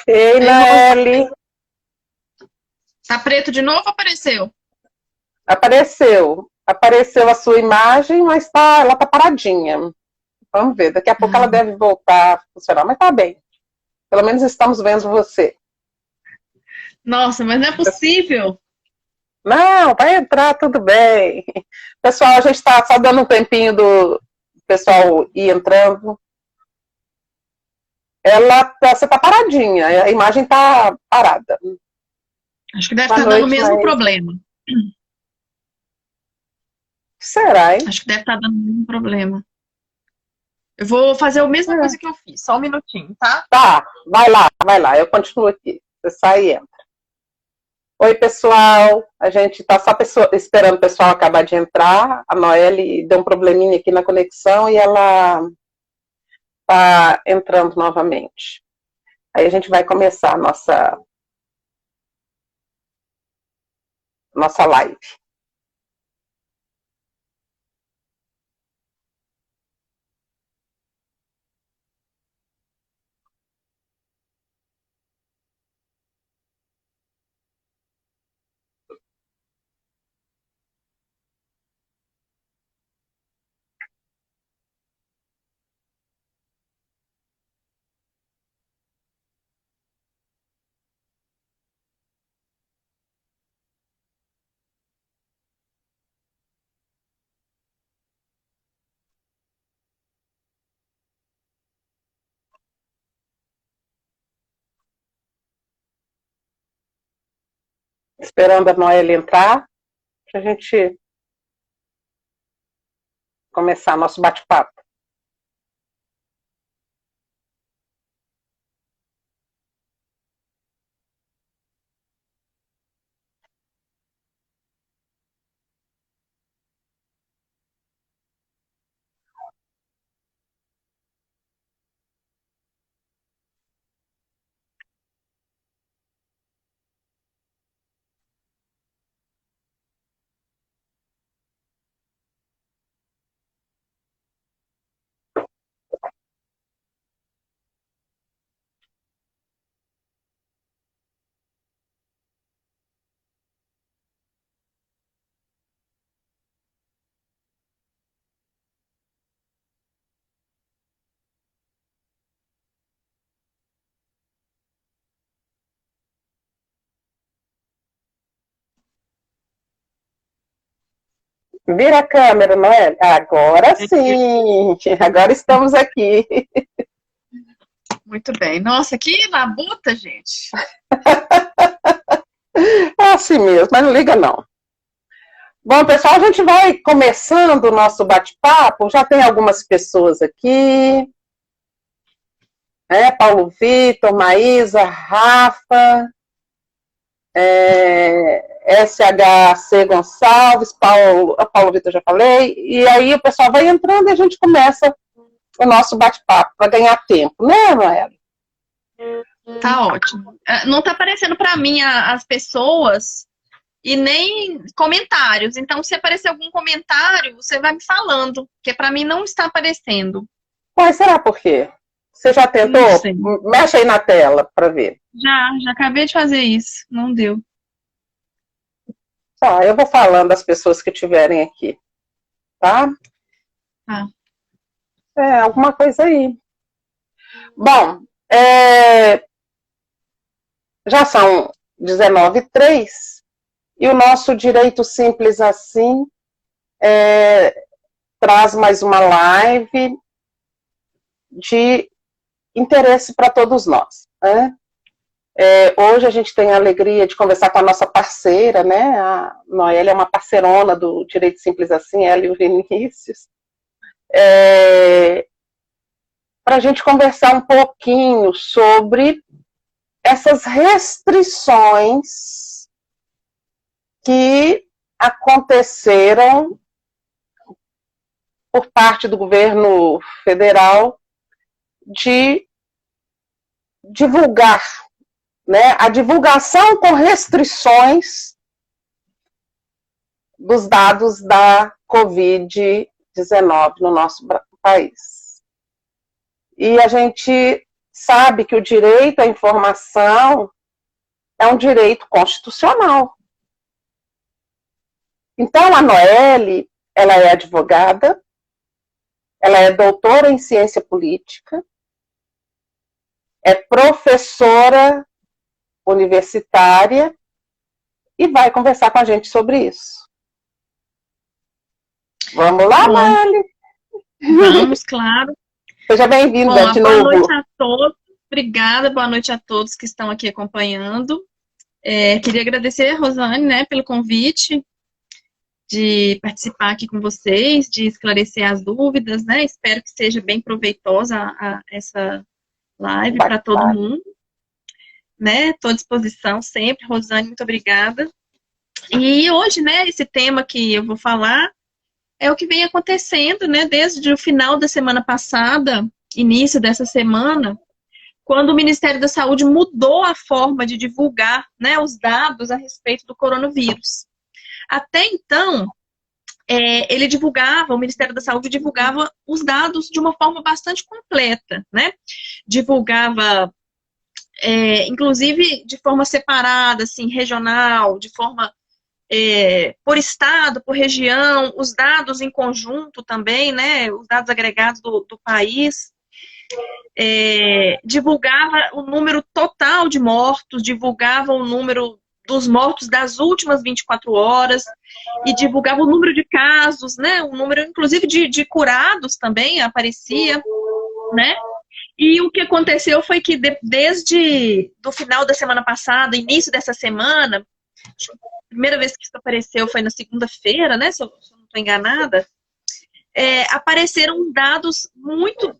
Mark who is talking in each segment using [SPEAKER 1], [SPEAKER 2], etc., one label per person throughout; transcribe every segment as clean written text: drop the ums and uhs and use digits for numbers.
[SPEAKER 1] Ei,
[SPEAKER 2] Ei, moço,
[SPEAKER 1] Noeli,
[SPEAKER 2] tá preto de novo ou apareceu?
[SPEAKER 1] apareceu. Apareceu a sua imagem, mas ela tá paradinha. Vamos ver, daqui a pouco ela
[SPEAKER 2] Hum.
[SPEAKER 1] deve voltar a funcionar, mas tá bem. Pelo menos estamos vendo você.
[SPEAKER 2] Nossa, mas não é possível.
[SPEAKER 1] Não, vai entrar, tudo bem. Pessoal, a gente está só dando um tempinho do pessoal ir entrando. Você tá paradinha, a imagem tá parada.
[SPEAKER 2] Acho que deve
[SPEAKER 1] Boa
[SPEAKER 2] estar dando o
[SPEAKER 1] noite,
[SPEAKER 2] mesmo
[SPEAKER 1] mas
[SPEAKER 2] problema.
[SPEAKER 1] será, hein?
[SPEAKER 2] Acho que deve estar dando o mesmo problema. Eu vou fazer a mesma
[SPEAKER 1] É.
[SPEAKER 2] coisa que eu fiz, só um minutinho, tá?
[SPEAKER 1] Tá, vai lá, eu continuo aqui. Você sai e entra. Oi, pessoal. A gente está só esperando o pessoal acabar de entrar. A Noelle deu um probleminha aqui na conexão e ela está entrando novamente. Aí a gente vai começar a nossa live. Esperando a Noelle entrar para a gente começar nosso bate-papo. Vira a câmera, Noelle. Agora sim, agora estamos aqui.
[SPEAKER 2] Muito bem. Nossa, que labuta, gente.
[SPEAKER 1] É assim mesmo, mas não liga não. Bom, pessoal, a gente vai começando o nosso bate-papo. Já tem algumas pessoas aqui, né? Paulo Vitor, Maísa, Rafa, SHC Gonçalves, Paulo Vitor já falei. E aí o pessoal vai entrando e a gente começa o nosso bate-papo para ganhar tempo, né, Noela?
[SPEAKER 2] Tá ótimo. Não tá aparecendo pra mim as pessoas e nem comentários. Então, se aparecer algum comentário, você vai me falando, porque pra mim não está aparecendo.
[SPEAKER 1] Mas será por quê? Você já
[SPEAKER 2] Não
[SPEAKER 1] tentou?
[SPEAKER 2] sei.
[SPEAKER 1] Mexe aí na tela para ver.
[SPEAKER 2] Já acabei de fazer isso. Não deu.
[SPEAKER 1] Tá, eu vou falando das pessoas que estiverem aqui, tá?
[SPEAKER 2] Tá.
[SPEAKER 1] Alguma coisa aí. Bom, já são 19h03 e o nosso Direito Simples Assim traz mais uma live de interesse para todos nós, né? Hoje a gente tem a alegria de conversar com a nossa parceira, né? A Noelle é uma parceirona do Direito Simples Assim, ela e o Vinícius, para a gente conversar um pouquinho sobre essas restrições que aconteceram por parte do governo federal de divulgar, né, a divulgação com restrições dos dados da Covid-19 no nosso país. E a gente sabe que o direito à informação é um direito constitucional. Então, a Noelle, ela é advogada, ela é doutora em ciência política, é professora universitária e vai conversar com a gente sobre isso. Vamos lá, Noelle?
[SPEAKER 2] Vamos, claro.
[SPEAKER 1] Seja bem-vinda de novo.
[SPEAKER 2] Boa noite a todos. Obrigada, boa noite a todos que estão aqui acompanhando. Queria agradecer a Rosane, né, pelo convite de participar aqui com vocês, de esclarecer as dúvidas, né? Espero que seja bem proveitosa essa live para todo mundo. Né? Estou à disposição sempre. Rosane, muito obrigada. E hoje, né, esse tema que eu vou falar é o que vem acontecendo, né, desde o final da semana passada, início dessa semana, quando o Ministério da Saúde mudou a forma de divulgar, né, os dados a respeito do coronavírus. Até então, o Ministério da Saúde divulgava os dados de uma forma bastante completa, né? Divulgava, inclusive, de forma separada, assim, regional, de forma por estado, por região, os dados em conjunto também, né? Os dados agregados do país. Divulgava o número total de mortos, divulgava o número dos mortos das últimas 24 horas e divulgava o número de casos, né? O número, inclusive, de curados também aparecia, né? E o que aconteceu foi que desde o final da semana passada, início dessa semana, a primeira vez que isso apareceu foi na segunda-feira, né? Se eu não estou enganada, apareceram dados muito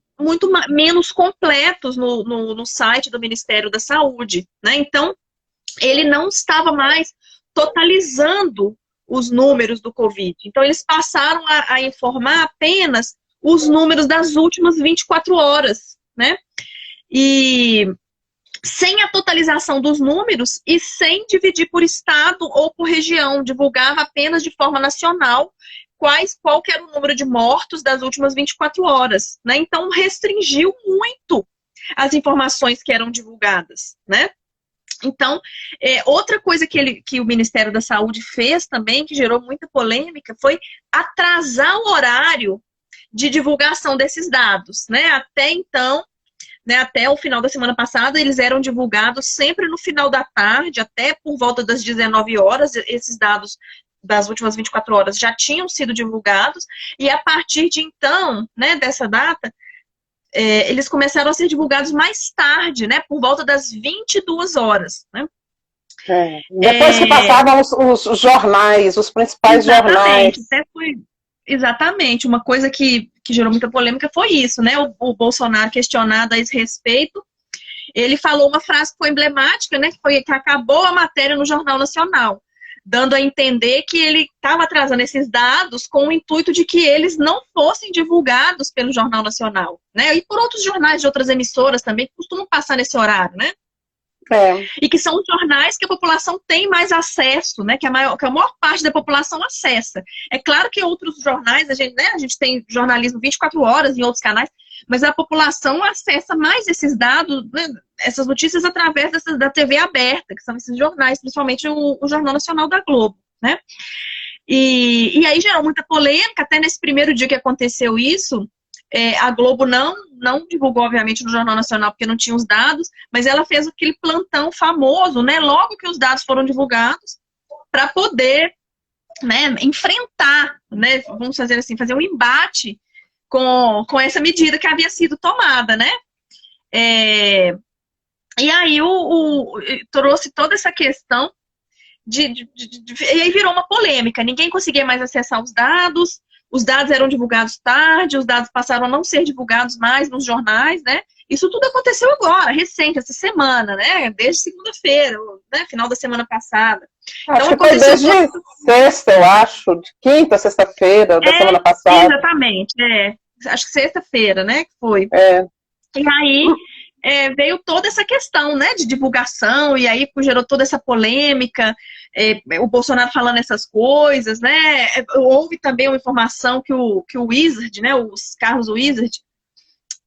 [SPEAKER 2] menos completos no site do Ministério da Saúde, né? Então, ele não estava mais totalizando os números do Covid. Então, eles passaram a informar apenas os números das últimas 24 horas, né? E sem a totalização dos números e sem dividir por estado ou por região, divulgava apenas de forma nacional qual que era o número de mortos das últimas 24 horas, né? Então, restringiu muito as informações que eram divulgadas, né? Então, outra coisa que o Ministério da Saúde fez também, que gerou muita polêmica, foi atrasar o horário de divulgação desses dados, né? Até então, né, até o final da semana passada, eles eram divulgados sempre no final da tarde, até por volta das 19 horas, esses dados das últimas 24 horas já tinham sido divulgados, e a partir de então, né, dessa data, eles começaram a ser divulgados mais tarde, né, por volta das 22 horas, né?
[SPEAKER 1] Depois que passavam os jornais, os principais jornais.
[SPEAKER 2] Exatamente, uma coisa que gerou muita polêmica foi isso, né? O Bolsonaro, questionado a esse respeito, ele falou uma frase que foi emblemática, né? Que acabou a matéria no Jornal Nacional, dando a entender que ele estava trazendo esses dados com o intuito de que eles não fossem divulgados pelo Jornal Nacional, né? E por outros jornais de outras emissoras também que costumam passar nesse horário, né? E que são os jornais que a população tem mais acesso, né? Que a maior parte da população acessa. É claro que outros jornais, a gente tem jornalismo 24 horas em outros canais, mas a população acessa mais esses dados, né, essas notícias através da TV aberta, que são esses jornais, principalmente o Jornal Nacional da Globo, né? E aí gerou muita polêmica, até nesse primeiro dia que aconteceu isso, a Globo não divulgou, obviamente, no Jornal Nacional, porque não tinha os dados, mas ela fez aquele plantão famoso, né, logo que os dados foram divulgados, para poder, né, enfrentar, né, vamos fazer assim, fazer um embate com essa medida que havia sido tomada, né? E aí trouxe toda essa questão e aí virou uma polêmica, ninguém conseguia mais acessar os dados eram divulgados tarde, os dados passaram a não ser divulgados mais nos jornais, né? Isso tudo aconteceu agora, recente, essa semana, né? Desde segunda-feira, né? Final da semana passada.
[SPEAKER 1] Acho que foi desde sexta, eu acho, de quinta, sexta-feira da semana passada.
[SPEAKER 2] Exatamente, acho que sexta-feira, né? Que foi. E aí veio toda essa questão, né? De divulgação, e aí gerou toda essa polêmica. O Bolsonaro falando essas coisas, né? Houve também uma informação que o Wizard, né? Os Carlos Wizard,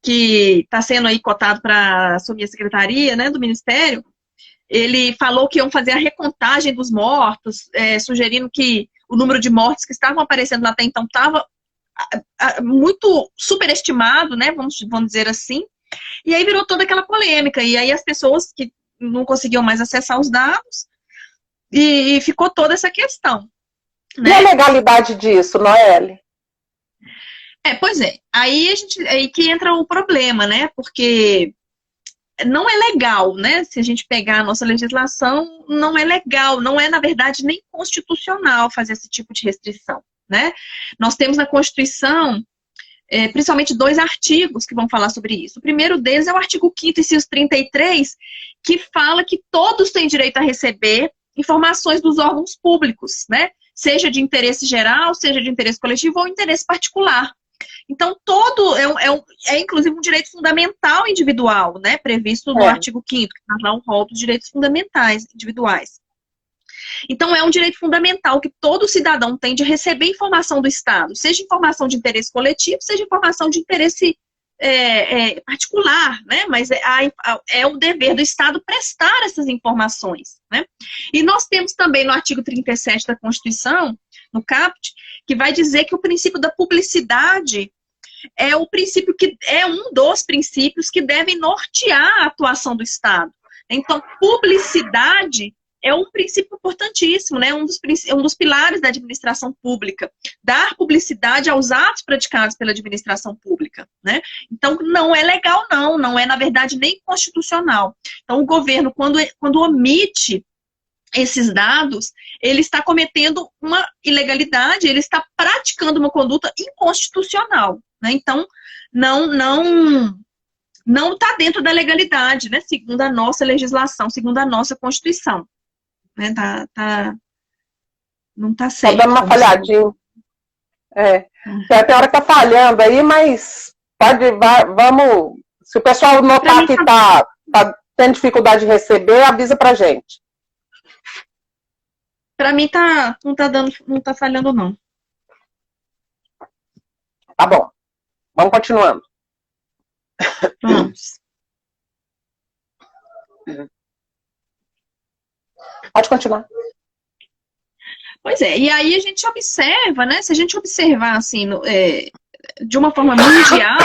[SPEAKER 2] que está sendo aí cotado para assumir a secretaria, né, do Ministério, ele falou que iam fazer a recontagem dos mortos, sugerindo que o número de mortes que estavam aparecendo lá até então estava muito superestimado, né, vamos dizer assim, e aí virou toda aquela polêmica, e aí as pessoas que não conseguiam mais acessar os dados, e ficou toda essa questão. Né?
[SPEAKER 1] E a legalidade disso, Noelle?
[SPEAKER 2] Pois é, aí que entra o problema, né, porque não é legal, né? Se a gente pegar a nossa legislação, não é legal, não é, na verdade, nem constitucional fazer esse tipo de restrição, né? Nós temos na Constituição, principalmente 2 artigos que vão falar sobre isso. O primeiro deles é o artigo 5º, inciso 33, que fala que todos têm direito a receber informações dos órgãos públicos, né? Seja de interesse geral, seja de interesse coletivo ou interesse particular. Então, todo é inclusive um direito fundamental individual, né, previsto no artigo 5º, que está lá o rol dos direitos fundamentais individuais. Então, é um direito fundamental que todo cidadão tem de receber informação do Estado, seja informação de interesse coletivo, seja informação de interesse particular, né, mas é o dever do Estado prestar essas informações, né. E nós temos também no artigo 37 da Constituição, no caput, que vai dizer que o princípio da publicidade é o princípio que é um dos princípios que devem nortear a atuação do Estado. Então, publicidade é um princípio importantíssimo, né? Um dos pilares da administração pública. Dar publicidade aos atos praticados pela administração pública, né? Então, não é legal, não é, na verdade, nem constitucional. Então, o governo, quando omite esses dados, ele está cometendo uma ilegalidade, ele está praticando uma conduta inconstitucional, né? Então, não está dentro da legalidade, né? Segundo a nossa legislação, segundo a nossa Constituição, né? Não está certo.
[SPEAKER 1] Tá dando uma falhadinha. Tem hora que tá falhando aí, mas vamos. Se o pessoal notar que tá tendo dificuldade de receber, avisa pra gente.
[SPEAKER 2] Para mim não tá falhando, não.
[SPEAKER 1] Tá bom. Vamos continuando.
[SPEAKER 2] Vamos.
[SPEAKER 1] Pode continuar.
[SPEAKER 2] Pois é, e aí a gente observa, né? Se a gente observar assim, de uma forma mundial,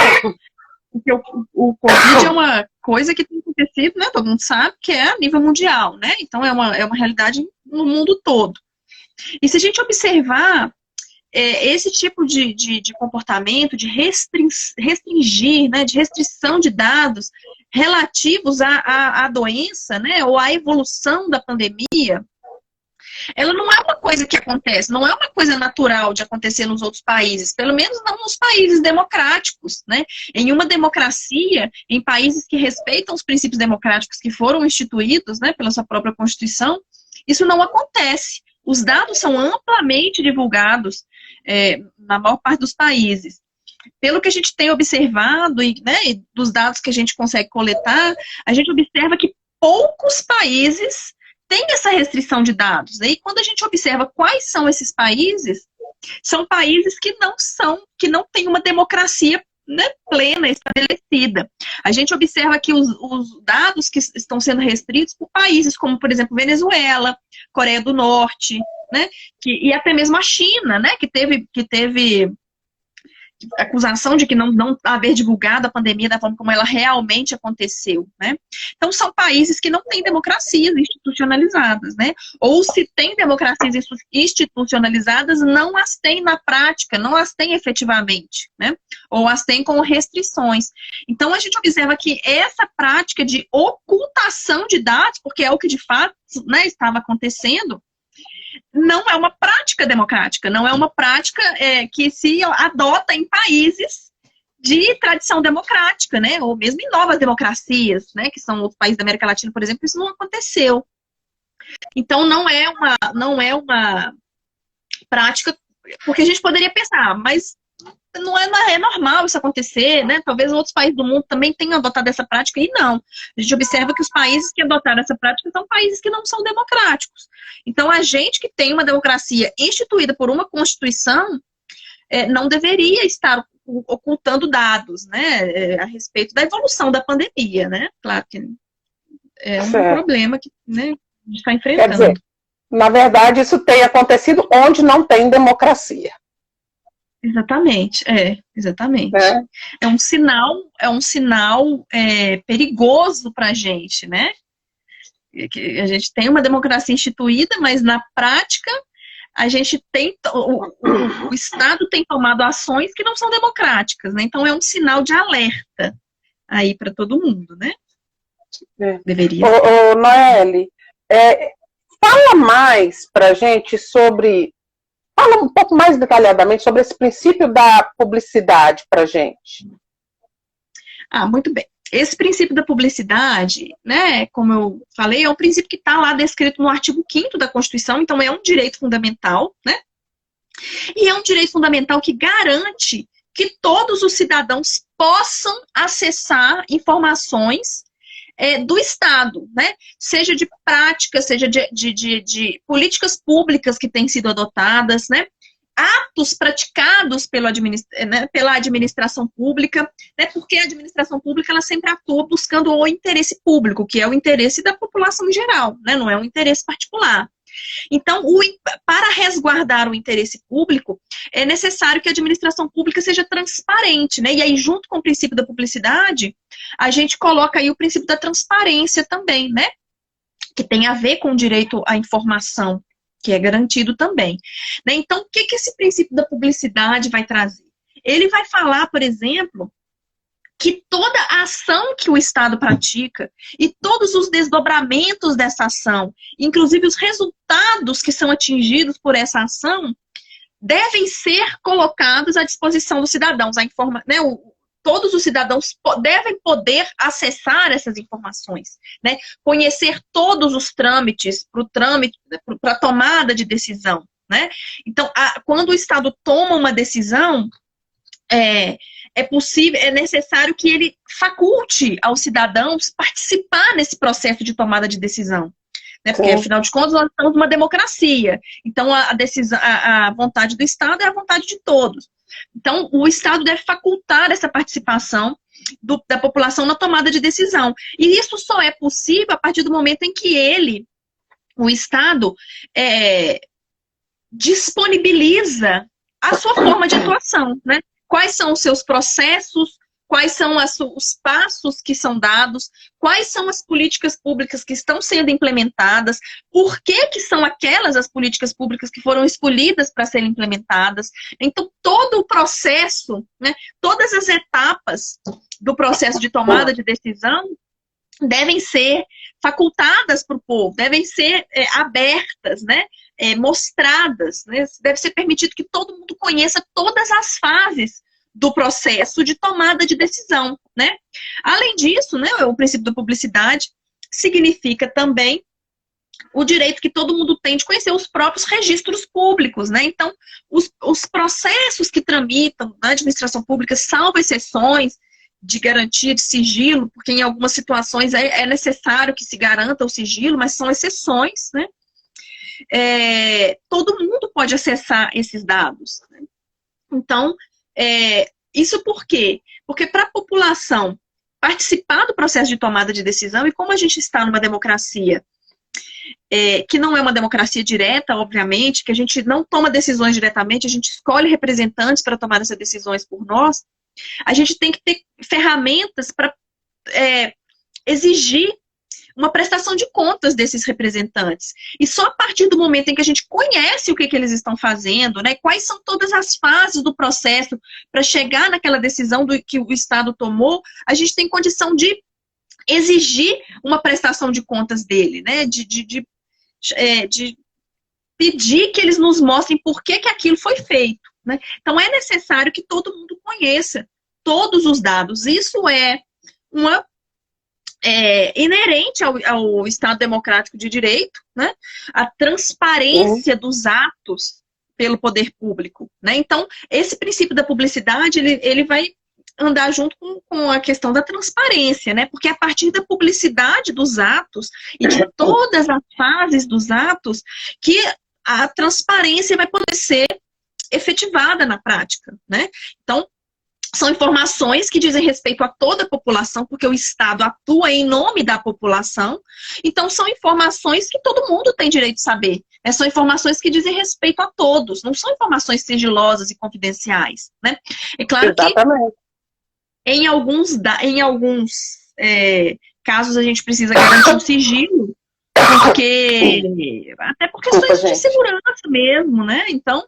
[SPEAKER 2] porque o Covid é uma coisa que tem acontecido, né? Todo mundo sabe que é a nível mundial, né? Então é uma realidade no mundo todo. E se a gente observar esse tipo de comportamento, de restringir, né, de restrição de dados relativos à doença, né, ou à evolução da pandemia, ela não é uma coisa que acontece, não é uma coisa natural de acontecer nos outros países, pelo menos não nos países democráticos, né? Em uma democracia, em países que respeitam os princípios democráticos que foram instituídos, né, pela sua própria Constituição, isso não acontece. Os dados são amplamente divulgados na maior parte dos países. Pelo que a gente tem observado, né, e dos dados que a gente consegue coletar, a gente observa que poucos países têm essa restrição de dados. E quando a gente observa quais são esses países, são países que não têm uma democracia, né, plena, estabelecida. A gente observa que os dados que estão sendo restritos por países como, por exemplo, Venezuela, Coreia do Norte, né, e até mesmo a China, né, que teve acusação de que não haver divulgado a pandemia da forma como ela realmente aconteceu, né? Então, são países que não têm democracias institucionalizadas, né? Ou se tem democracias institucionalizadas, não as têm na prática, não as têm efetivamente, né? Ou as têm com restrições. Então, a gente observa que essa prática de ocultação de dados, porque é o que de fato, né, estava acontecendo, não é uma prática democrática, não é uma prática que se adota em países de tradição democrática, né? Ou mesmo em novas democracias, né? Que são outros países da América Latina, por exemplo, isso não aconteceu. Então, não é uma prática, porque a gente poderia pensar, mas não é normal isso acontecer, né? Talvez outros países do mundo também tenham adotado essa prática, e não. A gente observa que os países que adotaram essa prática são países que não são democráticos. Então, a gente que tem uma democracia instituída por uma Constituição não deveria estar ocultando dados, né, a respeito da evolução da pandemia, né? Claro que é um problema que, né, a gente está enfrentando.
[SPEAKER 1] Quer dizer, na verdade, isso tem acontecido onde não tem democracia.
[SPEAKER 2] Exatamente, exatamente. É um sinal perigoso para a gente, né? Que a gente tem uma democracia instituída, mas na prática a gente tem, o Estado tem tomado ações que não são democráticas, né? Então é um sinal de alerta aí para todo mundo, né? Deveria.
[SPEAKER 1] Noeli, fala mais para a gente sobre, fala um pouco mais detalhadamente sobre esse princípio da publicidade para a gente.
[SPEAKER 2] Muito bem. Esse princípio da publicidade, né, como eu falei, é um princípio que está lá descrito no artigo 5º da Constituição, então é um direito fundamental, né? E é um direito fundamental que garante que todos os cidadãos possam acessar informações do Estado, né? Seja de prática, seja de políticas públicas que têm sido adotadas, né? Atos praticados pela administração pública, né, porque a administração pública ela sempre atua buscando o interesse público, que é o interesse da população em geral, né, não é um interesse particular. Então, para resguardar o interesse público, é necessário que a administração pública seja transparente, né, e aí junto com o princípio da publicidade, a gente coloca aí o princípio da transparência também, né, que tem a ver com o direito à informação, que é garantido também. Né? Então, o que esse princípio da publicidade vai trazer? Ele vai falar, por exemplo, que toda a ação que o Estado pratica e todos os desdobramentos dessa ação, inclusive os resultados que são atingidos por essa ação, devem ser colocados à disposição dos cidadãos. Todos os cidadãos devem poder acessar essas informações, né? Conhecer todos os trâmites para a tomada de decisão, né? Então, quando o Estado toma uma decisão, é necessário que ele faculte aos cidadãos participar nesse processo de tomada de decisão. Né? Porque, afinal de contas, nós estamos numa democracia. Então, a vontade do Estado é a vontade de todos. Então, o Estado deve facultar essa participação da população na tomada de decisão. E isso só é possível a partir do momento em que o Estado, disponibiliza a sua forma de atuação, né? Quais são os seus processos, quais são os passos que são dados, quais são as políticas públicas que estão sendo implementadas, por que são aquelas as políticas públicas que foram escolhidas para serem implementadas. Então, todo o processo, né, todas as etapas do processo de tomada de decisão devem ser facultadas para o povo, devem ser abertas, né, mostradas, né, deve ser permitido que todo mundo conheça todas as fases do processo de tomada de decisão, né? Além disso, né, o princípio da publicidade significa também o direito que todo mundo tem de conhecer os próprios registros públicos, né? Então, os processos que tramitam na administração pública, salvo exceções de garantia de sigilo, porque em algumas situações é necessário que se garanta o sigilo, mas são exceções, né? Todo mundo pode acessar esses dados, né? Então, isso por quê? Porque para a população participar do processo de tomada de decisão, e como a gente está numa democracia que não é uma democracia direta, obviamente, que a gente não toma decisões diretamente, a gente escolhe representantes para tomar essas decisões por nós, a gente tem que ter ferramentas para exigir uma prestação de contas desses representantes. E só a partir do momento em que a gente conhece o que eles estão fazendo, né, quais são todas as fases do processo para chegar naquela decisão que o Estado tomou, a gente tem condição de exigir uma prestação de contas dele, né, de pedir que eles nos mostrem por que aquilo foi feito. Né? Então, é necessário que todo mundo conheça todos os dados. Isso é inerente ao Estado Democrático de Direito, né? A transparência dos atos pelo poder público. Né? Então, esse princípio da publicidade, ele vai andar junto com a questão da transparência, né? Porque é a partir da publicidade dos atos e de todas as fases dos atos que a transparência vai poder ser efetivada na prática, né? Então, São informações que dizem respeito a toda a população, porque o Estado atua em nome da população. Então, são informações que todo mundo tem direito de saber. Né? São informações que dizem respeito a todos, não são informações sigilosas e confidenciais. Né? É claro
[SPEAKER 1] Exatamente.
[SPEAKER 2] que em alguns casos a gente precisa garantir o sigilo, até por questões de segurança mesmo, né? Então,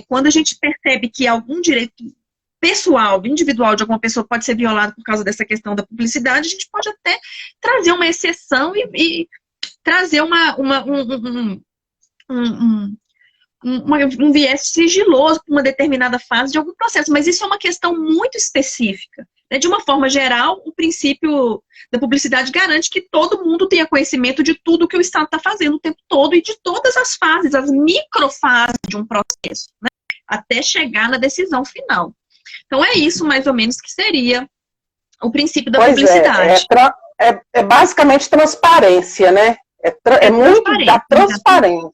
[SPEAKER 2] quando a gente percebe que algum direito pessoal, individual de alguma pessoa pode ser violado por causa dessa questão da publicidade, a gente pode até trazer uma exceção e trazer um viés sigiloso para uma determinada fase de algum processo, mas isso é uma questão muito específica. Né? De uma forma geral, o princípio da publicidade garante que todo mundo tenha conhecimento de tudo que o Estado está fazendo o tempo todo e de todas as fases, as microfases de um processo, né? Até chegar na decisão final. Então, é isso, mais ou menos, que seria o princípio da publicidade.
[SPEAKER 1] É basicamente transparência, né? É muito da transparência.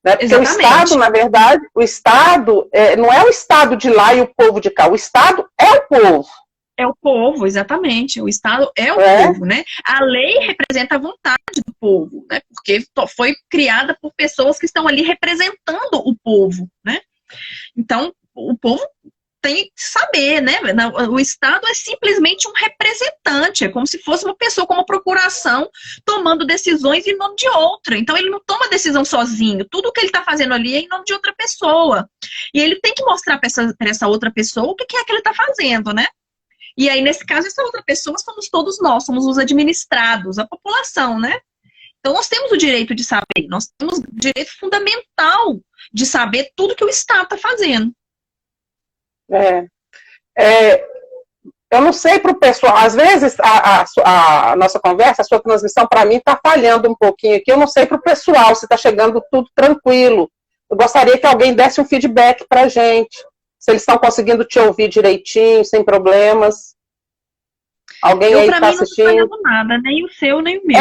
[SPEAKER 1] Né? Porque o Estado, na verdade, o Estado não é o Estado de lá e o povo de cá. O Estado é o povo.
[SPEAKER 2] É o povo, exatamente. O Estado é o povo, né? A lei representa a vontade do povo, né? Porque foi criada por pessoas que estão ali representando o povo, né? Então, o povo tem que saber, né? O Estado é simplesmente um representante, é como se fosse uma pessoa com uma procuração tomando decisões em nome de outra. Então, ele não toma decisão sozinho. Tudo que ele está fazendo ali é em nome de outra pessoa. E ele tem que mostrar para essa outra pessoa o que é que ele está fazendo, né? E aí, nesse caso, essa outra pessoa somos todos nós, somos os administrados, a população, né? Então, nós temos o direito de saber, nós temos o direito fundamental de saber tudo que o Estado está fazendo.
[SPEAKER 1] Eu não sei para o pessoal, às vezes a nossa conversa, a sua transmissão para mim está falhando um pouquinho aqui, eu não sei para o pessoal se está chegando tudo tranquilo. Eu gostaria que alguém desse um feedback para a gente, se eles estão conseguindo te ouvir direitinho, sem problemas. Alguém aí está assistindo?
[SPEAKER 2] Eu, para mim, não estou falhando nada, nem o seu, nem o meu.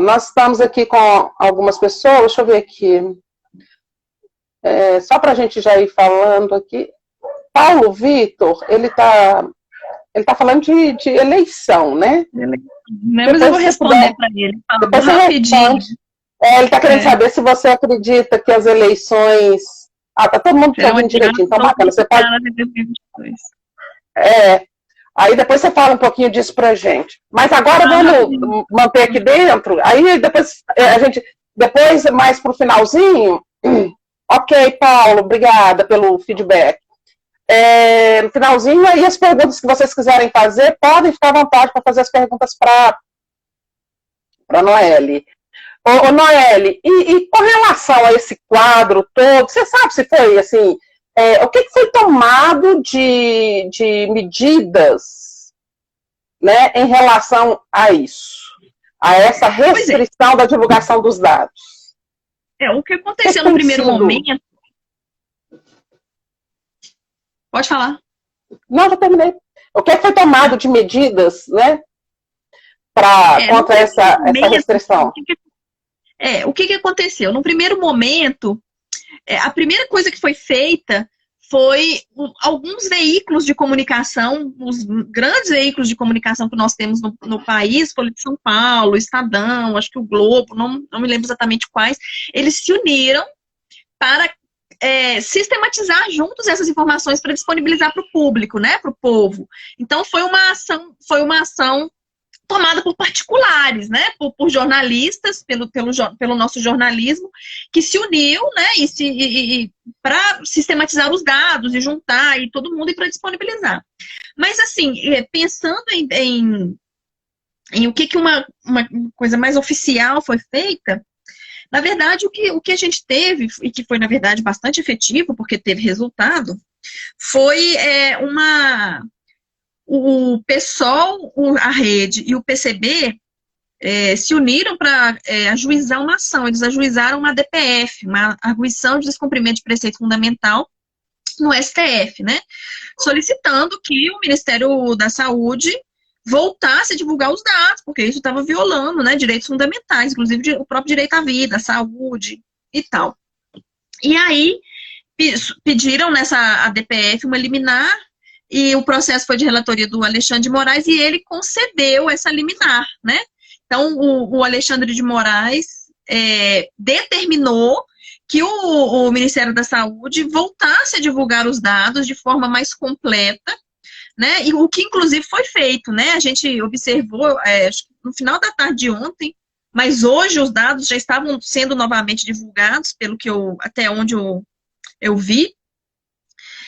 [SPEAKER 1] Nós estamos aqui com algumas pessoas, deixa eu ver aqui. Só para a gente já ir falando aqui. Paulo Vitor, ele tá falando de eleição, né?
[SPEAKER 2] Mas eu vou responder para ele.
[SPEAKER 1] Depois você responde. Ele está querendo saber se você acredita que as eleições... tá todo mundo te ouvindo direitinho, então bacana. Você pode... Aí depois você fala um pouquinho disso pra gente. Mas agora vamos manter aqui dentro. Aí depois depois mais pro finalzinho... Ok, Paulo, obrigada pelo feedback. No finalzinho, aí as perguntas que vocês quiserem fazer, podem ficar à vontade para fazer as perguntas para Noelle. Ô, Noelle, e com relação a esse quadro todo, você sabe se foi assim, o que foi tomado de medidas, né, em relação a isso, a essa restrição da divulgação dos dados?
[SPEAKER 2] O que aconteceu no primeiro momento... Pode falar.
[SPEAKER 1] Não, já terminei. O que foi tomado de medidas, né, contra essa restrição?
[SPEAKER 2] O que aconteceu? No primeiro momento, a primeira coisa que foi feita foi alguns veículos de comunicação, os grandes veículos de comunicação que nós temos no país, Folha de São Paulo, Estadão, acho que o Globo, não me lembro exatamente quais, eles se uniram para sistematizar juntos essas informações para disponibilizar para o público, né, para o povo. Então, foi uma ação tomada por particulares, né, por jornalistas, pelo nosso jornalismo, que se uniu, né, para sistematizar os dados e juntar e todo mundo e para disponibilizar. Mas, assim, pensando em o que uma coisa mais oficial foi feita, na verdade, o que a gente teve, e que foi, na verdade, bastante efetivo, porque teve resultado, foi o PSOL, a Rede e o PCB se uniram para ajuizar uma ação. Eles ajuizaram uma DPF, uma arguição de descumprimento de preceito fundamental no STF, né? Solicitando que o Ministério da Saúde voltasse a divulgar os dados, porque isso estava violando, né, direitos fundamentais, inclusive o próprio direito à vida, à saúde e tal. E aí, pediram nessa ADPF uma liminar, e o processo foi de relatoria do Alexandre de Moraes, e ele concedeu essa liminar, né? Então, o Alexandre de Moraes determinou que o Ministério da Saúde voltasse a divulgar os dados de forma mais completa, né? E o que, inclusive, foi feito, né? A gente observou no final da tarde de ontem, mas hoje os dados já estavam sendo novamente divulgados, pelo que até onde eu vi,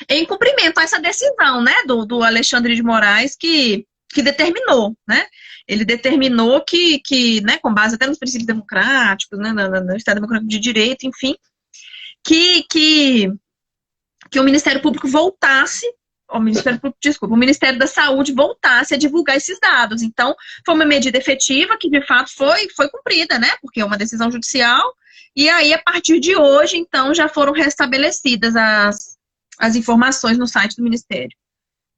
[SPEAKER 2] em cumprimento a essa decisão, né, do Alexandre de Moraes, que determinou, né? Ele determinou que, né, com base até nos princípios democráticos, né, no Estado Democrático de Direito, enfim, que o Ministério Público voltasse, o Ministério da Saúde voltasse a divulgar esses dados. Então, foi uma medida efetiva que, de fato, foi cumprida, né, porque é uma decisão judicial, e aí, a partir de hoje, então, já foram restabelecidas as informações no site do Ministério.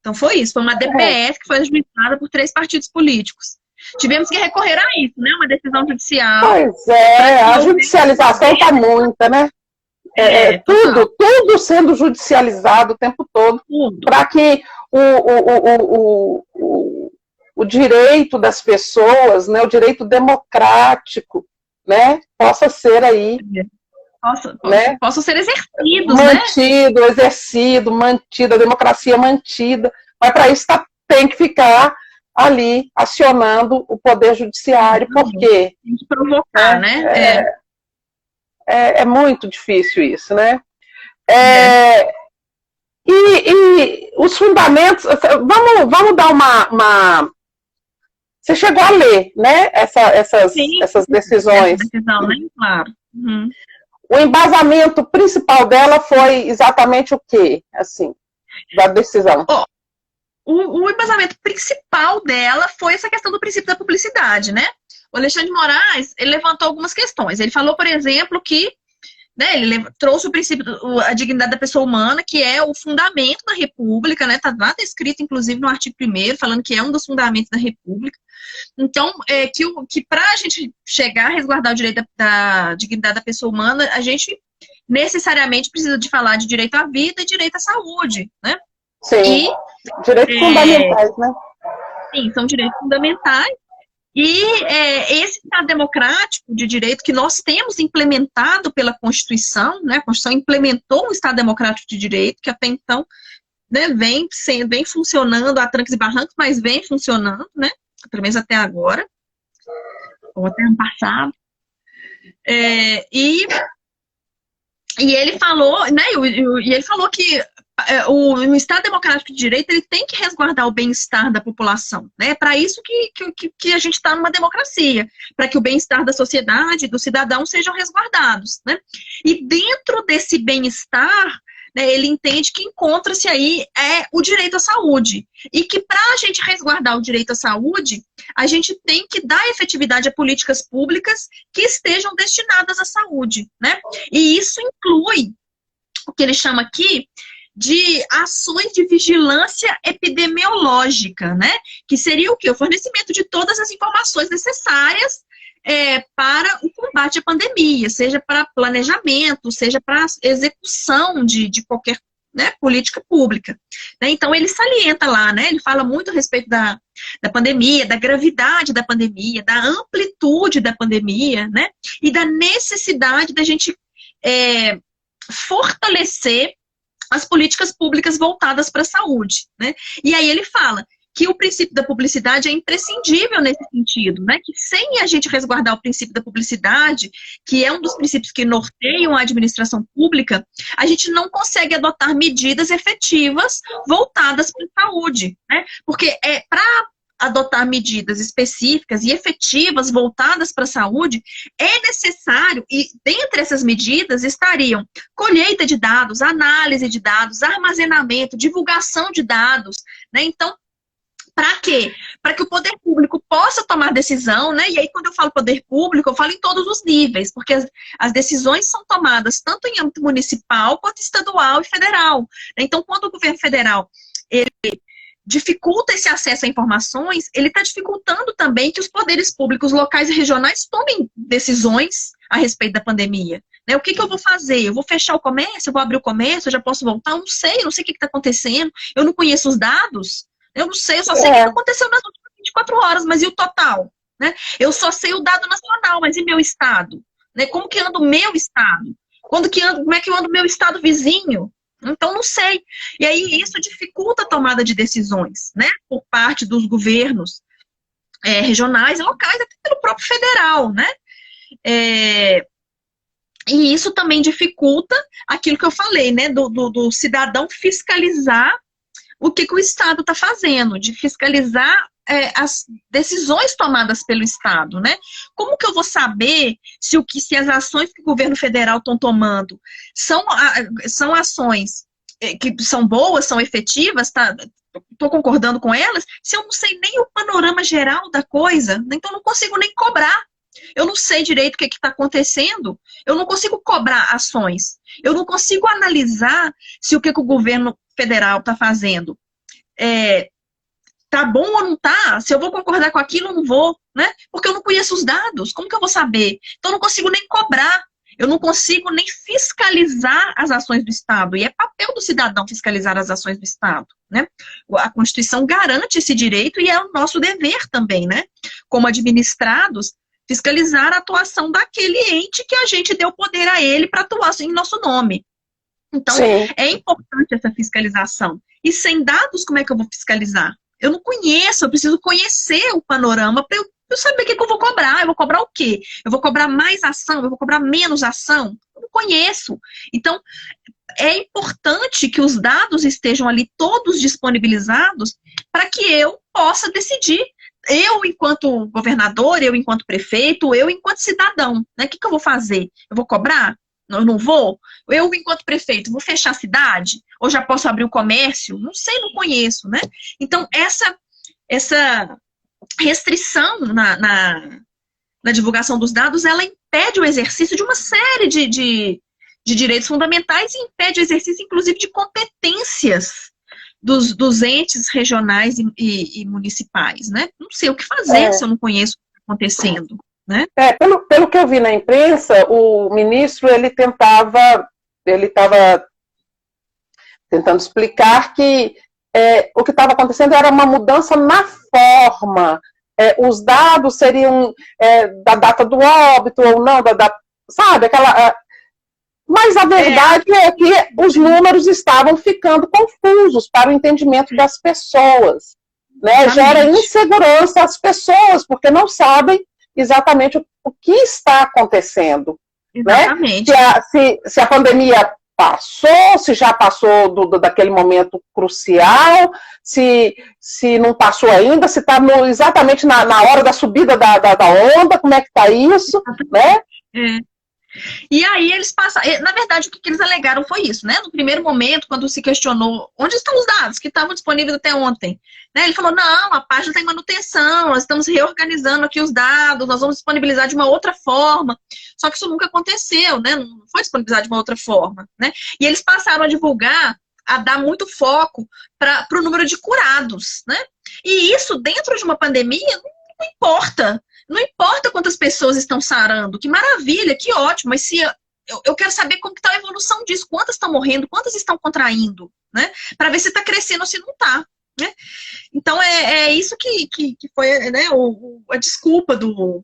[SPEAKER 2] Então, foi isso. Foi uma DPF que foi ajuizada por 3 partidos políticos. Tivemos que recorrer a isso, né? Uma decisão judicial.
[SPEAKER 1] Pois é, a judicialização está muita, né? Tudo sendo judicializado o tempo todo, para que o direito das pessoas, né, o direito democrático, né, possa ser aí...
[SPEAKER 2] Possam ser exercidos,
[SPEAKER 1] mantida, a democracia mantida, mas para isso tem que ficar ali acionando o Poder Judiciário, porque...
[SPEAKER 2] Tem que provocar, né?
[SPEAKER 1] É muito difícil isso, né? E os fundamentos... Vamos dar uma... Você chegou a ler, né? Essas decisões.
[SPEAKER 2] Essa decisão, né? Claro. Uhum.
[SPEAKER 1] O embasamento principal dela foi exatamente o quê, assim, da decisão?
[SPEAKER 2] O embasamento principal dela foi essa questão do princípio da publicidade, né? O Alexandre de Moraes, ele levantou algumas questões. Ele falou, por exemplo, que, né, ele trouxe o princípio a dignidade da pessoa humana, que é o fundamento da República, né? Tá lá escrito, inclusive, no artigo 1º, falando que é um dos fundamentos da República. Então, que para a gente chegar a resguardar o direito da dignidade da pessoa humana, a gente necessariamente precisa de falar de direito à vida e direito à saúde, né?
[SPEAKER 1] Sim, direitos fundamentais, né?
[SPEAKER 2] Sim, são direitos fundamentais. E esse Estado democrático de direito que nós temos implementado pela Constituição, né? A Constituição implementou um Estado democrático de direito que até então, né, vem funcionando a trancos e barrancos, mas vem funcionando, né? Pelo menos até agora, ou até ano passado. E ele falou, né? E ele falou que o Estado Democrático de Direito, ele tem que resguardar o bem-estar da população, né? É para isso que a gente está numa democracia, para que o bem-estar da sociedade, dos cidadãos, sejam resguardados, né? E dentro desse bem-estar, né, ele entende que encontra-se aí o direito à saúde. E que para a gente resguardar o direito à saúde, a gente tem que dar efetividade a políticas públicas que estejam destinadas à saúde, né? E isso inclui o que ele chama aqui de ações de vigilância epidemiológica, né? Que seria o quê? O fornecimento de todas as informações necessárias para o combate à pandemia, seja para planejamento, seja para execução de qualquer, né, política pública. Né? Então, ele salienta lá, né? Ele fala muito a respeito da pandemia, da gravidade da pandemia, da amplitude da pandemia, né? E da necessidade da gente fortalecer as políticas públicas voltadas para a saúde, né? E aí ele fala que o princípio da publicidade é imprescindível nesse sentido, né? Que sem a gente resguardar o princípio da publicidade, que é um dos princípios que norteiam a administração pública, a gente não consegue adotar medidas efetivas voltadas para a saúde, né? Porque para adotar medidas específicas e efetivas voltadas para a saúde, é necessário, e dentre essas medidas estariam colheita de dados, análise de dados, armazenamento, divulgação de dados, né? Então, para quê? Para que o poder público possa tomar decisão, né? E aí, quando eu falo poder público, eu falo em todos os níveis, porque as decisões são tomadas tanto em âmbito municipal, quanto estadual e federal. Então, quando o governo federal ele dificulta esse acesso a informações, ele está dificultando também que os poderes públicos locais e regionais tomem decisões a respeito da pandemia. né? O que eu vou fazer? Eu vou fechar o comércio? Eu vou abrir o comércio? Eu já posso voltar? Eu não sei o que está acontecendo. Eu não conheço os dados. Eu não sei, eu só sei o que aconteceu nas últimas 24 horas, mas e o total? Né? Eu só sei o dado nacional, mas e meu estado? Né? Como que anda o meu estado? Como é que anda o meu estado vizinho? Então, não sei. E aí, isso dificulta a tomada de decisões, né? Por parte dos governos regionais e locais, até pelo próprio federal, né? E isso também dificulta aquilo que eu falei, né? Do cidadão fiscalizar o que o Estado está fazendo, de fiscalizar as decisões tomadas pelo Estado, né? Como que eu vou saber se as ações que o governo federal estão tomando são ações que são boas, são efetivas, tá? Estou concordando com elas, se eu não sei nem o panorama geral da coisa, então não consigo nem cobrar. Eu não sei direito o que está acontecendo, eu não consigo cobrar ações, eu não consigo analisar se o que o governo federal está fazendo tá bom ou não tá, se eu vou concordar com aquilo ou não vou, né? Porque eu não conheço os dados, como que eu vou saber? Então eu não consigo nem cobrar, eu não consigo nem fiscalizar as ações do Estado, e é papel do cidadão fiscalizar as ações do Estado, né? A Constituição garante esse direito e é o nosso dever também, né? Como administrados, fiscalizar a atuação daquele ente que a gente deu poder a ele para atuar em nosso nome. Então, sim, é importante essa fiscalização. E sem dados, como é que eu vou fiscalizar? Eu não conheço, eu preciso conhecer o panorama para eu saber o que eu vou cobrar. Eu vou cobrar o quê? Eu vou cobrar mais ação? Eu vou cobrar menos ação? Eu não conheço. Então, é importante que os dados estejam ali todos disponibilizados para que eu possa decidir. Eu, enquanto governador, eu, enquanto prefeito, eu, enquanto cidadão, né? O que eu vou fazer? Eu vou cobrar? Eu não vou? Eu, enquanto prefeito, vou fechar a cidade? Ou já posso abrir o comércio? Não sei, não conheço, né? Então, essa restrição na divulgação dos dados, ela impede o exercício de uma série de direitos fundamentais e impede o exercício, inclusive, de competências dos entes regionais e municipais, né? Não sei o que fazer se eu não conheço o que está acontecendo. Né?
[SPEAKER 1] Pelo que eu vi na imprensa, o ministro ele estava tentando explicar que o que estava acontecendo era uma mudança na forma. Os dados seriam da data do óbito ou não, sabe? Mas a verdade é que os números estavam ficando confusos para o entendimento das pessoas. Né? Gera insegurança às pessoas, porque não sabem exatamente o que está acontecendo.
[SPEAKER 2] Exatamente.
[SPEAKER 1] Né? Se a pandemia passou, se já passou daquele momento crucial, se não passou ainda, se está exatamente na hora da subida da onda, como é que está isso, né?
[SPEAKER 2] E aí eles passaram, na verdade o que eles alegaram foi isso, né? No primeiro momento, quando se questionou onde estão os dados que estavam disponíveis até ontem, né? Ele falou, não, a página está em manutenção, nós estamos reorganizando aqui os dados, nós vamos disponibilizar de uma outra forma, só que isso nunca aconteceu, né? Não foi disponibilizado de uma outra forma, né? E eles passaram a divulgar, a dar muito foco para o número de curados, né? E isso dentro de uma pandemia não importa. Não importa quantas pessoas estão sarando, que maravilha, que ótimo, mas se eu quero saber como está a evolução disso, quantas estão morrendo, quantas estão contraindo, né? Para ver se está crescendo ou se não está. Né? Então, é isso que foi, né, a desculpa do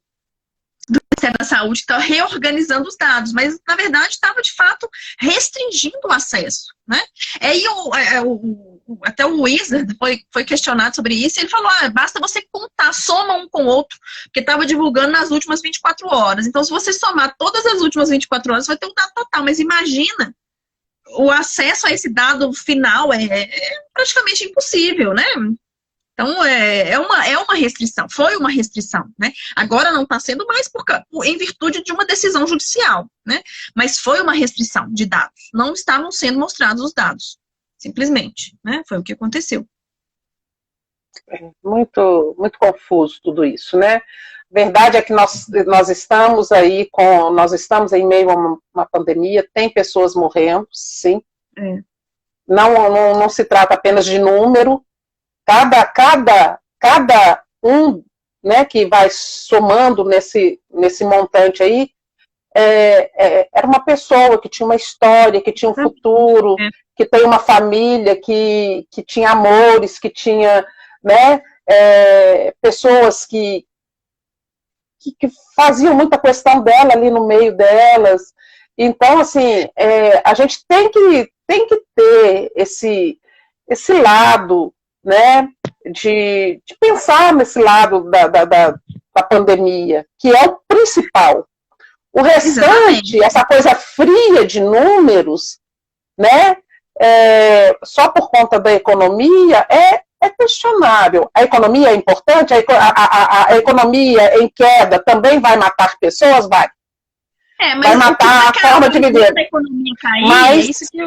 [SPEAKER 2] Ministério da Saúde, que está reorganizando os dados, mas, na verdade, estava, de fato, restringindo o acesso. Né? Aí, até o Wizard foi questionado sobre isso, e ele falou, basta você contar, soma um com o outro, porque estava divulgando nas últimas 24 horas. Então, se você somar todas as últimas 24 horas, você vai ter um dado total, mas imagina, o acesso a esse dado final é praticamente impossível, né? Então, é uma restrição, foi uma restrição, né? Agora não está sendo mais em virtude de uma decisão judicial, né? Mas foi uma restrição de dados, não estavam sendo mostrados os dados, simplesmente, né? Foi o que aconteceu.
[SPEAKER 1] Muito, muito confuso tudo isso, né? Verdade é que nós estamos nós estamos em meio a uma pandemia, tem pessoas morrendo, sim. Não se trata apenas de número. Cada um, né, que vai somando nesse montante aí era uma pessoa que tinha uma história, que tinha um futuro, que tem uma família, que tinha amores, que tinha, né, pessoas que faziam muita questão dela ali no meio delas. Então, assim, a gente tem que ter esse lado, né, de pensar nesse lado da pandemia, que é o principal. O restante, essa coisa fria de números, né, só por conta da economia, é questionável. A economia é importante? A economia em queda também vai matar pessoas? Vai.
[SPEAKER 2] Mas
[SPEAKER 1] vai matar a forma de viver.
[SPEAKER 2] A economia cair, isso que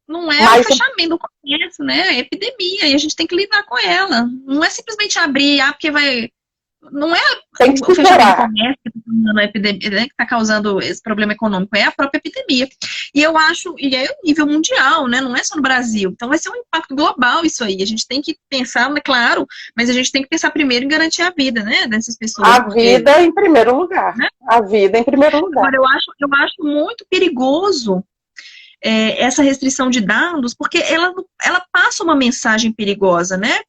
[SPEAKER 2] não é o fechamento do comércio, né? É epidemia, e a gente tem que lidar com ela. Não é simplesmente abrir, porque vai... Não é o fechamento do comércio que está causando a epidemia, né, que está causando esse problema econômico, é a própria epidemia. E eu acho, e é nível mundial, né? Não é só no Brasil. Então vai ser um impacto global isso aí. A gente tem que pensar, claro, mas a gente tem que pensar primeiro em garantir a vida, né, dessas pessoas.
[SPEAKER 1] A vida em primeiro lugar. Né? A vida em primeiro lugar.
[SPEAKER 2] Agora, eu acho muito perigoso essa restrição de dados, porque ela passa uma mensagem perigosa, né?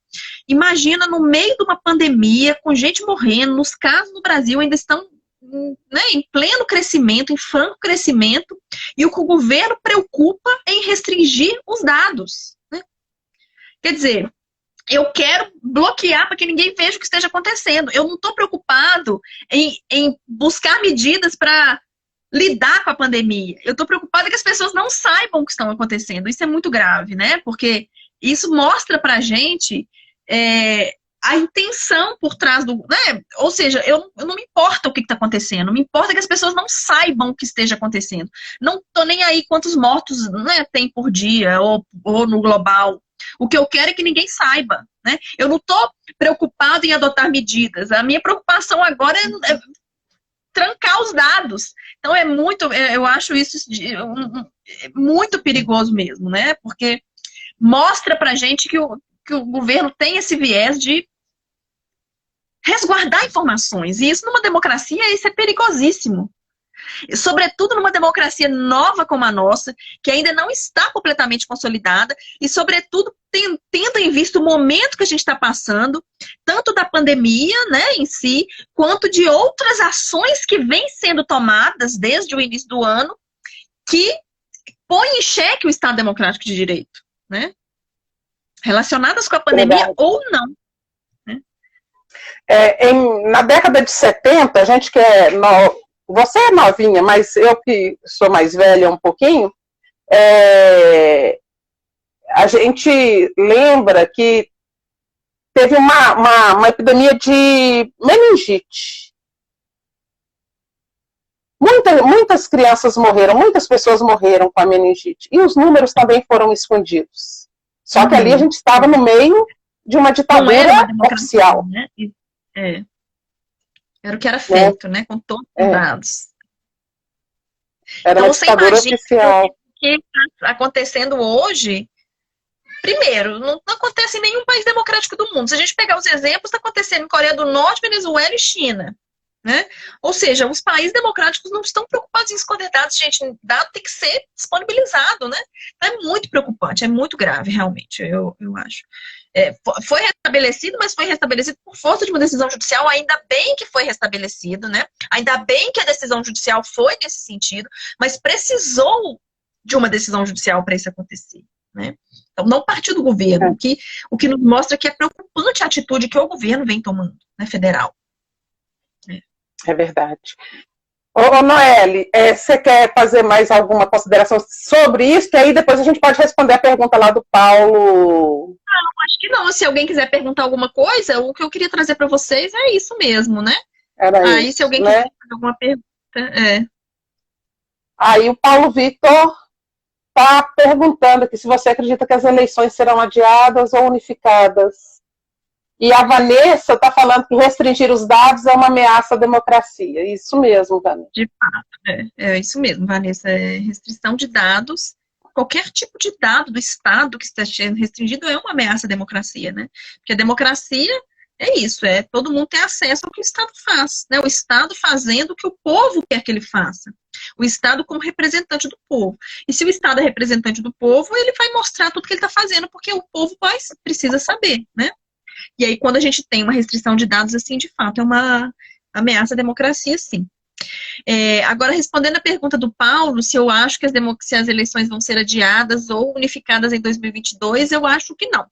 [SPEAKER 2] Imagina no meio de uma pandemia, com gente morrendo, nos casos no Brasil ainda estão, né, em pleno crescimento, em franco crescimento, e o que o governo preocupa em restringir os dados. Né? Quer dizer, eu quero bloquear para que ninguém veja o que esteja acontecendo. Eu não estou preocupado em buscar medidas para lidar com a pandemia. Eu estou preocupada que as pessoas não saibam o que está acontecendo. Isso é muito grave, né? Porque isso mostra para a gente a intenção por trás do... Né? Ou seja, eu não me importa o que está acontecendo. Me importa que as pessoas não saibam o que esteja acontecendo. Não estou nem aí quantos mortos, né, tem por dia ou no global. O que eu quero é que ninguém saiba. Né? Eu não estou preocupado em adotar medidas. A minha preocupação agora é trancar os dados. Então eu acho isso muito perigoso mesmo, né? Porque mostra pra gente que o governo tem esse viés de resguardar informações. E isso numa democracia, isso é perigosíssimo. E, sobretudo numa democracia nova como a nossa, que ainda não está completamente consolidada, e sobretudo tendo em vista o momento que a gente está passando, tanto da pandemia, né, em si, quanto de outras ações que vêm sendo tomadas desde o início do ano, que põem em xeque o Estado Democrático de Direito, né? Relacionadas com a pandemia ou não. Né?
[SPEAKER 1] Na década de 70, a gente que você é novinha, mas eu que sou mais velha um pouquinho, a gente lembra que teve uma epidemia de meningite. Muitas crianças morreram, muitas pessoas morreram com a meningite. E os números também foram escondidos. Só que ali a gente estava no meio de uma ditadura oficial.
[SPEAKER 2] Né? Era o que era feito, né? Com todos os dados.
[SPEAKER 1] Era uma ditadura oficial.
[SPEAKER 2] O que está acontecendo hoje, primeiro, não acontece em nenhum país democrático do mundo. Se a gente pegar os exemplos, está acontecendo em Coreia do Norte, Venezuela e China. Né? Ou seja, os países democráticos não estão preocupados em esconder dados, gente. Dado tem que ser disponibilizado, né? Então, é muito preocupante, é muito grave, realmente, eu acho. Foi restabelecido, mas foi restabelecido por força de uma decisão judicial, ainda bem que foi restabelecido, né? Ainda bem que a decisão judicial foi nesse sentido, mas precisou de uma decisão judicial para isso acontecer, né? Então, não partiu do governo, o que nos mostra que é preocupante a atitude que o governo vem tomando, né, federal.
[SPEAKER 1] É verdade. Ô, Noelle, você quer fazer mais alguma consideração sobre isso? Que aí depois a gente pode responder a pergunta lá do Paulo.
[SPEAKER 2] Não, acho que não. Se alguém quiser perguntar alguma coisa, o que eu queria trazer para vocês é isso mesmo, né? Aí, se alguém quiser fazer alguma pergunta,
[SPEAKER 1] Aí o Paulo Vitor está perguntando aqui se você acredita que as eleições serão adiadas ou unificadas. E a Vanessa está falando que restringir os dados é uma ameaça à democracia. Isso mesmo, Vanessa.
[SPEAKER 2] De fato, é isso mesmo, Vanessa. Restrição de dados, qualquer tipo de dado do Estado que está sendo restringido é uma ameaça à democracia, né? Porque a democracia É isso, todo mundo tem acesso ao que o Estado faz, né? O Estado fazendo o que o povo quer que ele faça. O Estado como representante do povo. E se o Estado é representante do povo, ele vai mostrar tudo que ele está fazendo, porque o povo precisa saber, né? E aí, quando a gente tem uma restrição de dados, assim, de fato, é uma ameaça à democracia, sim. Agora, respondendo a pergunta do Paulo, se eu acho que se as eleições vão ser adiadas ou unificadas em 2022, eu acho que não.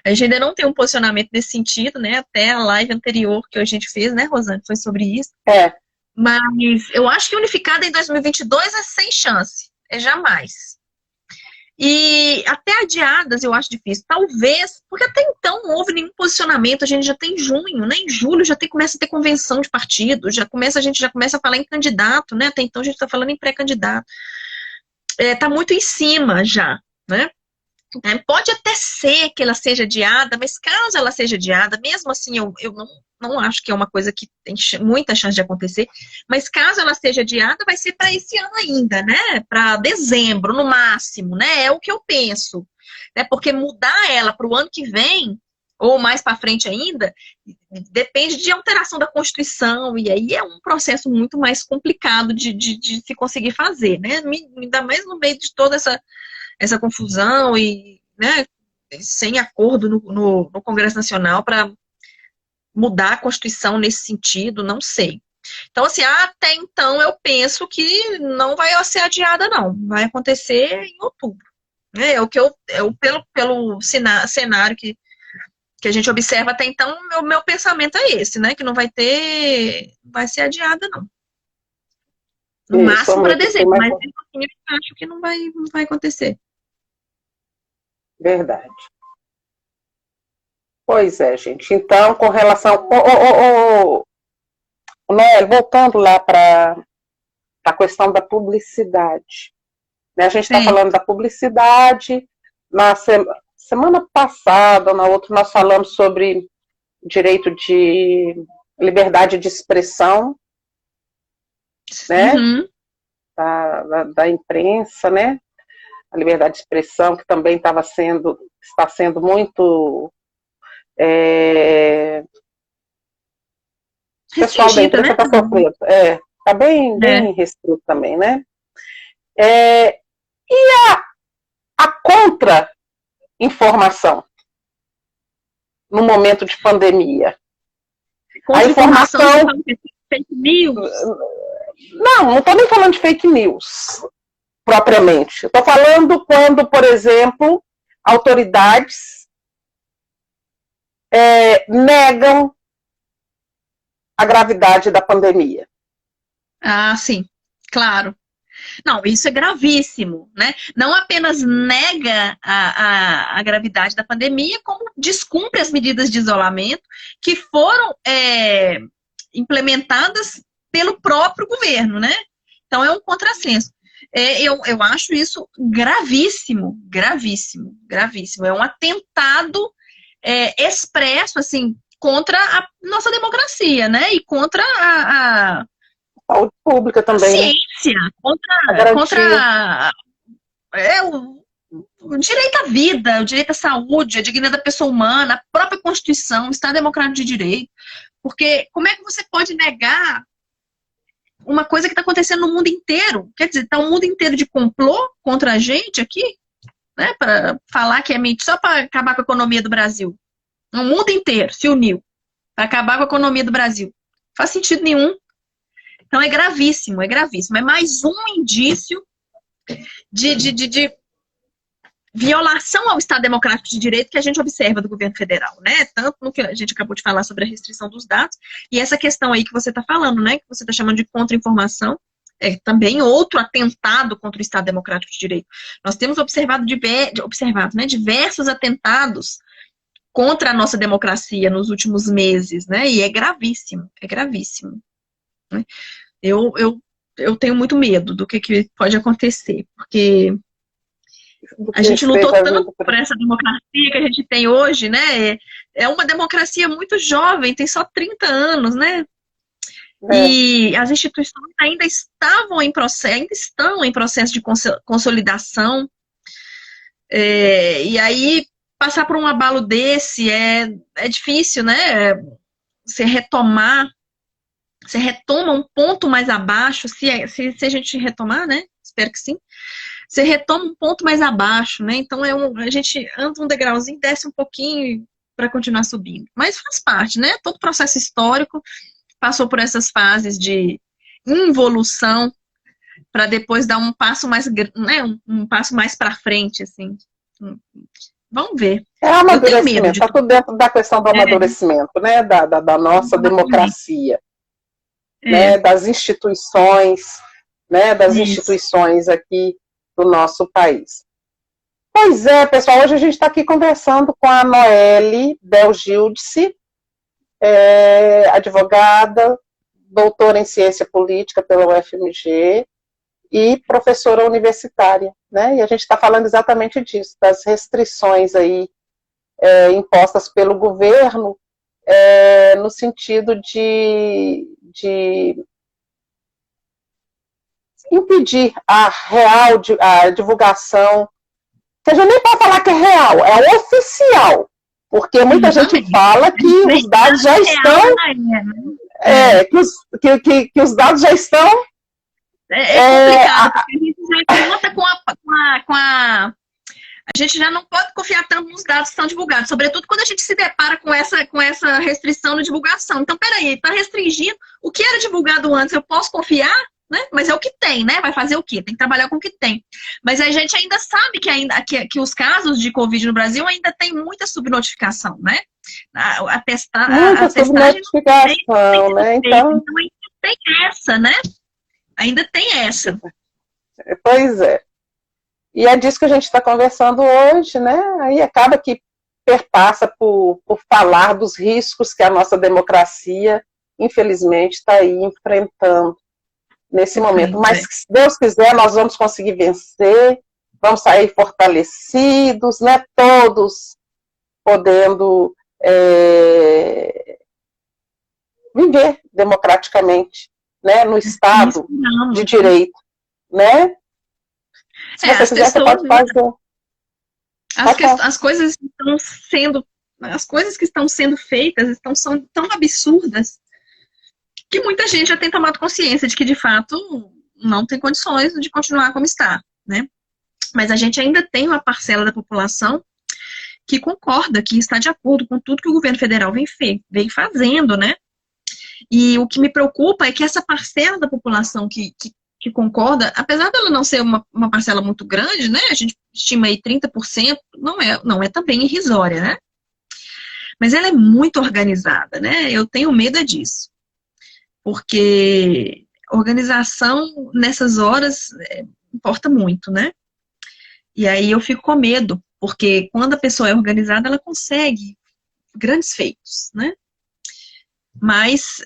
[SPEAKER 2] A gente ainda não tem um posicionamento nesse sentido, né? Até a live anterior que a gente fez, né, Rosane? Foi sobre isso. Mas eu acho que unificada em 2022 é sem chance. É jamais. E até adiadas eu acho difícil. Talvez, porque até então não houve nenhum posicionamento. A gente já tem junho, né? Em julho já começa a ter convenção de partido. A gente já começa a falar em candidato, né? Até então a gente está falando em pré-candidato. Tá muito em cima já, né? Pode até ser que ela seja adiada, mas caso ela seja adiada, mesmo assim eu não acho que é uma coisa que tem muita chance de acontecer, mas caso ela seja adiada, vai ser para esse ano ainda, né? Para dezembro, no máximo, né? É o que eu penso. Né? Porque mudar ela para o ano que vem, ou mais para frente ainda, depende de alteração da Constituição, e aí é um processo muito mais complicado de se conseguir fazer, né? Ainda mais no meio de toda essa confusão e, né, sem acordo no Congresso Nacional para mudar a Constituição nesse sentido, não sei. Então, assim, até então eu penso que não vai ser adiada, não. Vai acontecer em outubro. Pelo cenário que a gente observa até então, meu pensamento é esse, né? Que não vai ser adiada, não. No máximo para dezembro, mas eu acho que não vai acontecer.
[SPEAKER 1] Verdade. Pois é, gente. Então, com relação... Noel, voltando lá para a questão da publicidade. Né? A gente está falando da publicidade. Na semana passada, na outra, nós falamos sobre direito de liberdade de expressão, né?
[SPEAKER 2] Uhum.
[SPEAKER 1] Da imprensa, né? A liberdade de expressão, que também está sendo muito... O pessoal da imprensa está sofrendo. Está bem restrito também, né? E a contra-informação no momento de pandemia? A informação...
[SPEAKER 2] Fake news?
[SPEAKER 1] Não estou nem falando de fake news, propriamente. Estou falando quando, por exemplo, autoridades negam a gravidade da pandemia.
[SPEAKER 2] Ah, sim, claro. Não, isso é gravíssimo, né? Não apenas nega a gravidade da pandemia, como descumpre as medidas de isolamento que foram implementadas pelo próprio governo, né? Então é um contrassenso. Eu acho isso gravíssimo, gravíssimo, gravíssimo. É um atentado expresso, assim, contra a nossa democracia, né? E contra a
[SPEAKER 1] saúde pública também.
[SPEAKER 2] A ciência, contra o direito à vida, o direito à saúde, a dignidade da pessoa humana, a própria Constituição, o Estado Democrático de Direito. Porque como é que você pode negar uma coisa que está acontecendo no mundo inteiro? Quer dizer, está o mundo inteiro de complô contra a gente aqui, né? Para falar que é mentira, só para acabar com a economia do Brasil. O mundo inteiro se uniu para acabar com a economia do Brasil. Não faz sentido nenhum. Então é gravíssimo, é gravíssimo. É mais um indício de violação ao Estado Democrático de Direito que a gente observa do governo federal, né? Tanto no que a gente acabou de falar sobre a restrição dos dados, e essa questão aí que você está falando, né? Que você está chamando de contra-informação, é também outro atentado contra o Estado Democrático de Direito. Nós temos observado diversos atentados contra a nossa democracia nos últimos meses, né? E é gravíssimo, é gravíssimo. Né? Eu tenho muito medo do que pode acontecer, porque a gente lutou tanto por essa democracia que a gente tem hoje, né? É uma democracia muito jovem, tem só 30 anos, né? E as instituições ainda estão em processo de consolidação. E aí passar por um abalo desse é difícil, né? Você retomar, você retoma um ponto mais abaixo, se a gente retomar, né? Espero que sim. Você retoma um ponto mais abaixo, né? Então a gente anda um degrauzinho, desce um pouquinho para continuar subindo. Mas faz parte, né? Todo processo histórico passou por essas fases de involução para depois dar um passo mais, né? Um passo mais para frente, assim. Vamos ver.
[SPEAKER 1] É
[SPEAKER 2] Eu tenho medo
[SPEAKER 1] amadurecimento,
[SPEAKER 2] de
[SPEAKER 1] está tudo dentro da questão do amadurecimento, né? Da nossa democracia, né? Das instituições, né? Das instituições aqui do nosso país. Pois é, pessoal, hoje a gente está aqui conversando com a Noelle Del Gildice, advogada, doutora em ciência política pela UFMG e professora universitária, né? E a gente está falando exatamente disso, das restrições aí impostas pelo governo, no sentido de impedir a divulgação, que a gente nem pode falar que é real, é oficial, porque muita gente fala que os dados já estão, que os dados já estão...
[SPEAKER 2] complicado, porque a gente já conta a gente já não pode confiar tanto nos dados que são divulgados, sobretudo quando a gente se depara com essa restrição de divulgação. Então, peraí, está restringindo o que era divulgado antes, eu posso confiar? Né? Mas é o que tem, né? Vai fazer o quê? Tem que trabalhar com o que tem. Mas a gente ainda sabe que os casos de Covid no Brasil ainda tem muita subnotificação, né?
[SPEAKER 1] Muita subnotificação, né? Então
[SPEAKER 2] ainda tem essa, né? Ainda tem essa.
[SPEAKER 1] Pois é. E é disso que a gente está conversando hoje, né? Aí acaba que perpassa por falar dos riscos que a nossa democracia, infelizmente, está aí enfrentando nesse momento. Mas, se Deus quiser, nós vamos conseguir vencer, vamos sair fortalecidos, né? Todos podendo viver democraticamente, né? No Estado de Direito, né? Se você quiser, você pode fazer.
[SPEAKER 2] As coisas que estão sendo feitas são tão absurdas que muita gente já tem tomado consciência de que, de fato, não tem condições de continuar como está, né? Mas a gente ainda tem uma parcela da população que concorda, que está de acordo com tudo que o governo federal vem fazendo, né? E o que me preocupa é que essa parcela da população que concorda, apesar dela não ser uma parcela muito grande, né? A gente estima aí 30%, não é também irrisória, né? Mas ela é muito organizada, né? Eu tenho medo disso. Porque organização nessas horas importa muito, né? E aí eu fico com medo, porque quando a pessoa é organizada, ela consegue grandes feitos, né? Mas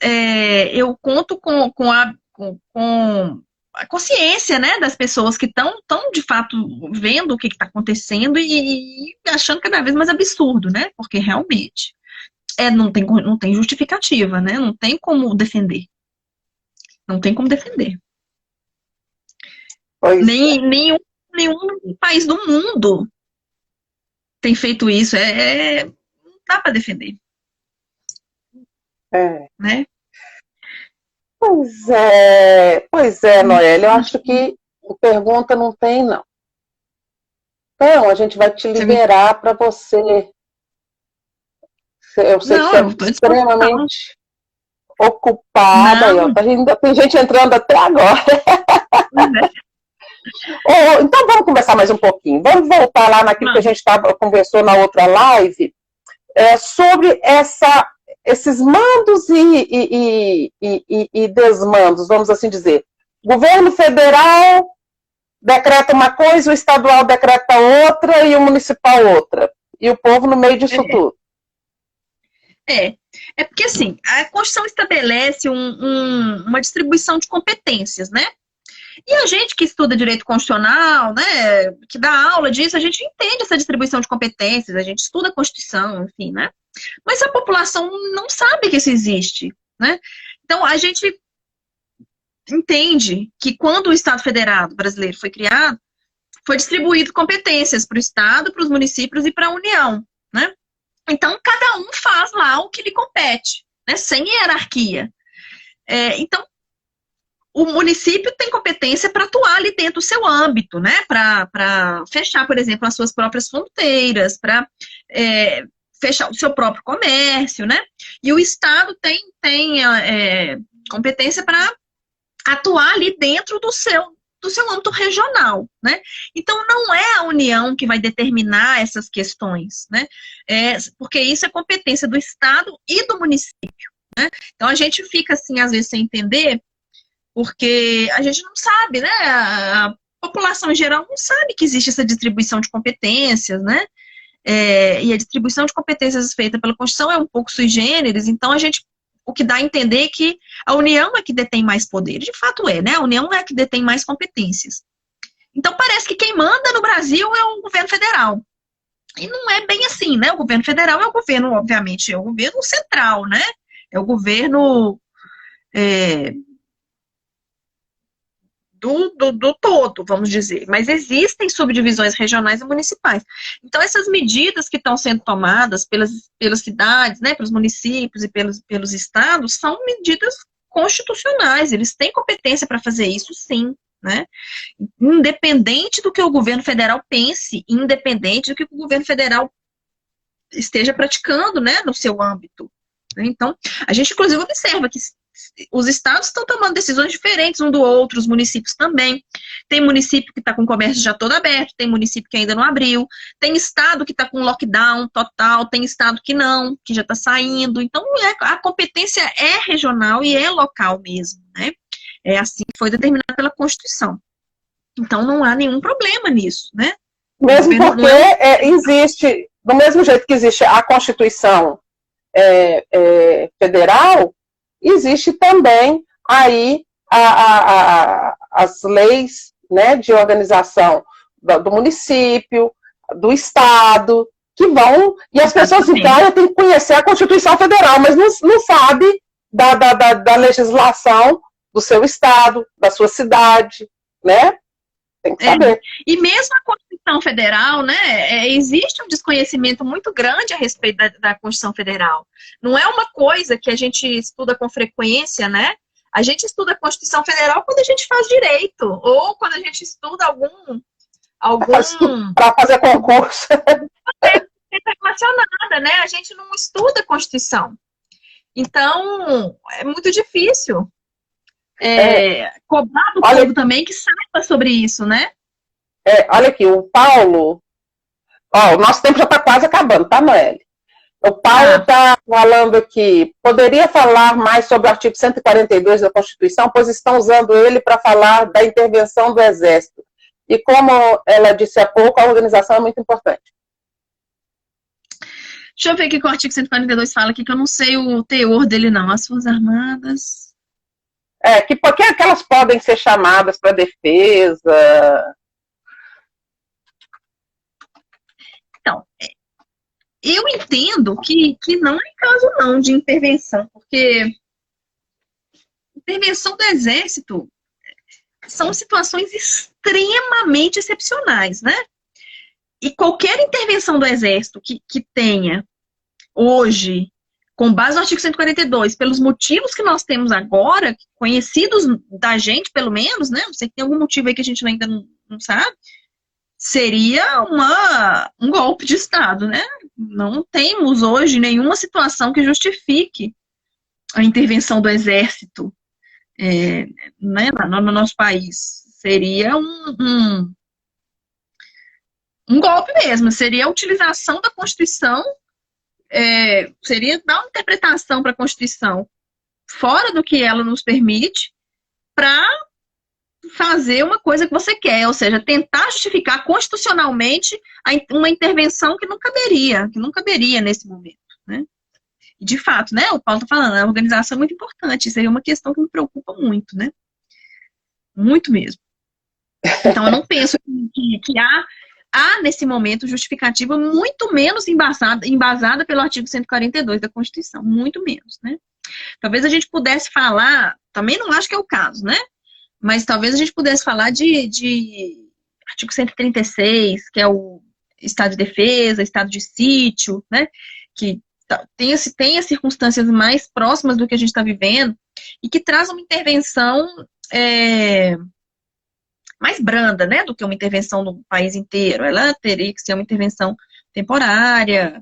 [SPEAKER 2] eu conto com a consciência, né, das pessoas que estão de fato vendo o que está acontecendo e achando cada vez mais absurdo, né? Porque realmente não tem justificativa, né? Não tem como defender. Não tem como defender. Nenhum país do mundo tem feito isso. Não dá para defender. Né?
[SPEAKER 1] Pois é, Noelle, eu acho que pergunta não tem, não. Então, a gente vai te liberar para você. Eu sei que você é extremamente ocupada. Ainda tem gente entrando até agora. Então, vamos conversar mais um pouquinho. Vamos voltar lá naquilo que a gente conversou na outra live, sobre esses mandos e desmandos, vamos assim dizer. O governo federal decreta uma coisa, o estadual decreta outra e o municipal outra. E o povo no meio disso tudo.
[SPEAKER 2] É porque, assim, a Constituição estabelece uma distribuição de competências, né? E a gente que estuda direito constitucional, né, que dá aula disso, a gente entende essa distribuição de competências, a gente estuda a Constituição, enfim, né? Mas a população não sabe que isso existe, né? Então, a gente entende que quando o Estado Federado brasileiro foi criado, foi distribuído competências para o Estado, para os municípios e para a União, né? Então, cada um faz lá o que lhe compete, né? Sem hierarquia. Então, o município tem competência para atuar ali dentro do seu âmbito, né? Para fechar, por exemplo, as suas próprias fronteiras, para fechar o seu próprio comércio, né? E o Estado tem competência para atuar ali dentro do seu âmbito regional, né? Então, não é a União que vai determinar essas questões, né? Porque isso é competência do Estado e do município, né? Então, a gente fica, assim, às vezes, sem entender, porque a gente não sabe, né? A população em geral não sabe que existe essa distribuição de competências, né? E a distribuição de competências feita pela Constituição é um pouco sui generis, então o que dá a entender é que a União é que detém mais poder. De fato né? A União é que detém mais competências. Então parece que quem manda no Brasil é o governo federal. E não é bem assim, né? O governo federal é o governo, obviamente, é o governo central, né? É o governo do todo, vamos dizer. Mas existem subdivisões regionais e municipais. Então, essas medidas que estão sendo tomadas pelas cidades, né, pelos municípios e pelos estados, são medidas constitucionais. Eles têm competência para fazer isso, sim, né? Independente do que o governo federal pense, independente do que o governo federal esteja praticando, né, no seu âmbito. Então, a gente, inclusive, observa que os estados estão tomando decisões diferentes um do outro, os municípios também. Tem município que está com o comércio já todo aberto, tem município que ainda não abriu, tem estado que está com lockdown total, tem estado que não, que já está saindo. Então, a competência é regional e é local mesmo, né? É assim que foi determinado pela Constituição. Então, não há nenhum problema nisso, né?
[SPEAKER 1] Mesmo porque existe, do mesmo jeito que existe a Constituição federal, existe também aí as leis, né, de organização do município, do estado, que vão, e as pessoas então têm que conhecer a Constituição Federal, mas não sabe da legislação do seu estado, da sua cidade, né? Tem que saber.
[SPEAKER 2] E mesmo a Constituição Federal, né, existe um desconhecimento muito grande a respeito da Constituição Federal. Não é uma coisa que a gente estuda com frequência, né? A gente estuda a Constituição Federal quando a gente faz direito, ou quando a gente estuda algum
[SPEAKER 1] para fazer concurso.
[SPEAKER 2] Relacionada, né? A gente não estuda a Constituição. Então, é muito difícil. Cobrar do povo também que saiba sobre isso, né?
[SPEAKER 1] Olha aqui, o Paulo, o nosso tempo já está quase acabando, tá, Noelle? O Paulo está falando aqui, poderia falar mais sobre o artigo 142 da Constituição, pois estão usando ele para falar da intervenção do Exército. E como ela disse há pouco, a organização é muito importante.
[SPEAKER 2] Deixa eu ver o que o artigo 142 fala aqui, que eu não sei o teor dele, não. As Forças Armadas...
[SPEAKER 1] porque elas podem ser chamadas para defesa.
[SPEAKER 2] Então, eu entendo que não é caso não de intervenção, porque intervenção do Exército são situações extremamente excepcionais, né? E qualquer intervenção do Exército que tenha hoje, com base no artigo 142, pelos motivos que nós temos agora, conhecidos da gente, pelo menos, né? Não sei que tem algum motivo aí que a gente ainda não sabe, seria um golpe de Estado, né? Não temos hoje nenhuma situação que justifique a intervenção do Exército né, no nosso país. Seria um golpe mesmo, seria a utilização da Constituição, seria dar uma interpretação para a Constituição fora do que ela nos permite para fazer uma coisa que você quer, ou seja, tentar justificar constitucionalmente uma intervenção que não caberia nesse momento, né? E de fato, né, o Paulo está falando, a organização é muito importante, isso aí é uma questão que me preocupa muito, né? Muito mesmo. Então, eu não penso que há nesse momento, justificativa muito menos embasada pelo artigo 142 da Constituição, muito menos, né? Talvez a gente pudesse falar, também não acho que é o caso, né? Mas talvez a gente pudesse falar de artigo 136, que é estado de defesa, estado de sítio, né? Que tenha circunstâncias mais próximas do que a gente está vivendo e que traz uma intervenção mais branda, né, do que uma intervenção no país inteiro. Ela teria que ser uma intervenção temporária,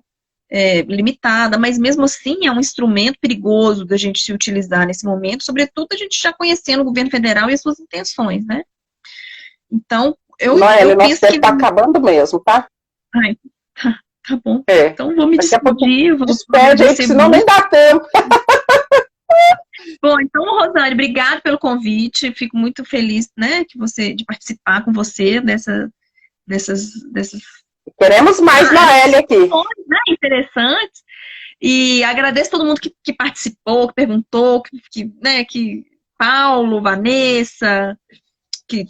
[SPEAKER 2] limitada, mas mesmo assim é um instrumento perigoso da gente se utilizar nesse momento, sobretudo a gente já conhecendo o governo federal e as suas intenções, né? Então,
[SPEAKER 1] Noelle,
[SPEAKER 2] eu
[SPEAKER 1] nosso
[SPEAKER 2] penso
[SPEAKER 1] tempo
[SPEAKER 2] que...
[SPEAKER 1] está acabando mesmo, tá?
[SPEAKER 2] Ai, tá bom.
[SPEAKER 1] É.
[SPEAKER 2] Então, vou me
[SPEAKER 1] Daqui a pouco
[SPEAKER 2] despedir.
[SPEAKER 1] despede aí, senão nem dá tempo.
[SPEAKER 2] Bom, então, Rosane, obrigada pelo convite. Fico muito feliz, né, de participar com você dessas
[SPEAKER 1] Queremos mais Noelle aqui.
[SPEAKER 2] Né, interessantes. E agradeço todo mundo que participou, que perguntou, que Paulo, Vanessa, que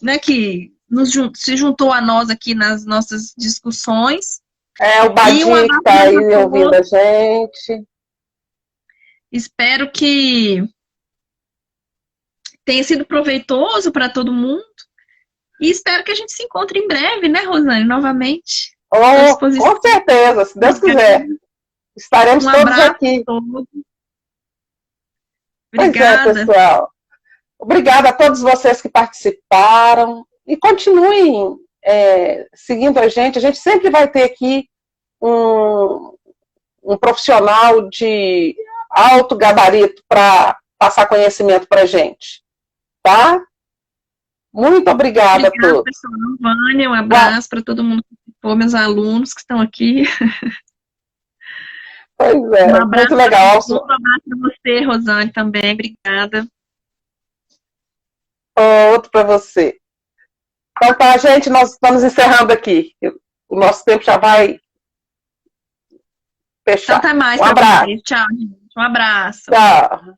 [SPEAKER 2] se juntou a nós aqui nas nossas discussões.
[SPEAKER 1] O Badinho que está aí ouvindo a gente.
[SPEAKER 2] Espero que tenha sido proveitoso para todo mundo. E espero que a gente se encontre em breve, né, Rosane, novamente.
[SPEAKER 1] Com certeza, se Deus quiser. Estaremos todos aqui.
[SPEAKER 2] Obrigada.
[SPEAKER 1] Pois é, pessoal. Obrigada a todos vocês que participaram. E continuem seguindo a gente. A gente sempre vai ter aqui um profissional de alto gabarito para passar conhecimento para a gente. Tá? Muito obrigada a todos.
[SPEAKER 2] Pessoal. Vânia, um abraço para todo mundo que participou, meus alunos que estão aqui.
[SPEAKER 1] Pois é, muito legal.
[SPEAKER 2] Um abraço para você, Rosane, também. Obrigada.
[SPEAKER 1] Outro para você. Então tá, gente, nós estamos encerrando aqui. O nosso tempo já vai fechar.
[SPEAKER 2] Então, até mais.
[SPEAKER 1] Um abraço.
[SPEAKER 2] Tchau, gente. Um abraço.
[SPEAKER 1] Tchau.